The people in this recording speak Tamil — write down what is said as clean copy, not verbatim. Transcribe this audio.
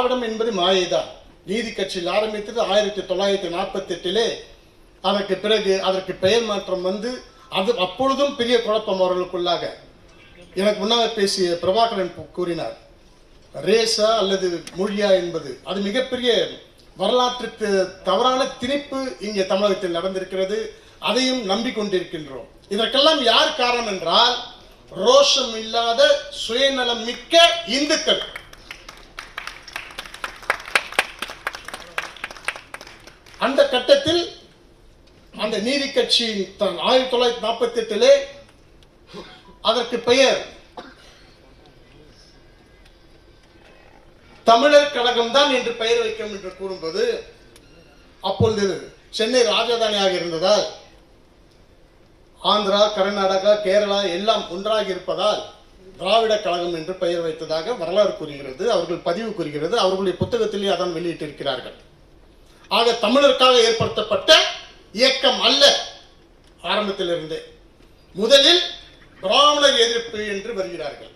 திராவிடம் என்பது மாயைதான். நீதி கட்சியில் ஆரம்பித்தது 1948. அதற்கு பிறகு அதற்கு பெயர் மாற்றம் வந்து அது அப்பொழுதும் பெரிய குழப்பம் அவர்களுக்குள்ளாக. எனக்கு முன்னாக பேசிய பிரபாகரன் கூறினார், ரேசா அல்லது மொழியா என்பது அது மிகப்பெரிய வரலாற்றுக்கு தவறான திணிப்பு இங்கே தமிழகத்தில் நடந்திருக்கிறது. அதையும் நம்பிக்கொண்டிருக்கின்றோம். இதற்கெல்லாம் யார் காரணம் என்றால் ரோஷம் இல்லாத சுயநலம் மிக்க இந்துக்கள். அந்த கட்டத்தில் அந்த நீதி கட்சி 1948 அதற்கு பெயர் தமிழர் கழகம் தான் என்று பெயர் வைக்கும் என்று கூறும்போது, அப்பொழுது சென்னை ராஜதானியாக இருந்ததால் ஆந்திரா, கர்நாடகா, கேரளா எல்லாம் ஒன்றாக இருப்பதால் திராவிட கழகம் என்று பெயர் வைத்ததாக வரலாறு கூறுகிறது, அவர்கள் பதிவு கூறுகிறது, அவர்களுடைய புத்தகத்திலே அதான் வெளியிட்டிருக்கிறார்கள். ஆக தமிழருக்காக ஏற்படுத்தப்பட்ட இயக்கம் அல்ல. ஆரம்பத்திலிருந்தே முதலில் பிராமணர் எதிர்ப்பு என்று வருகிறார்கள்.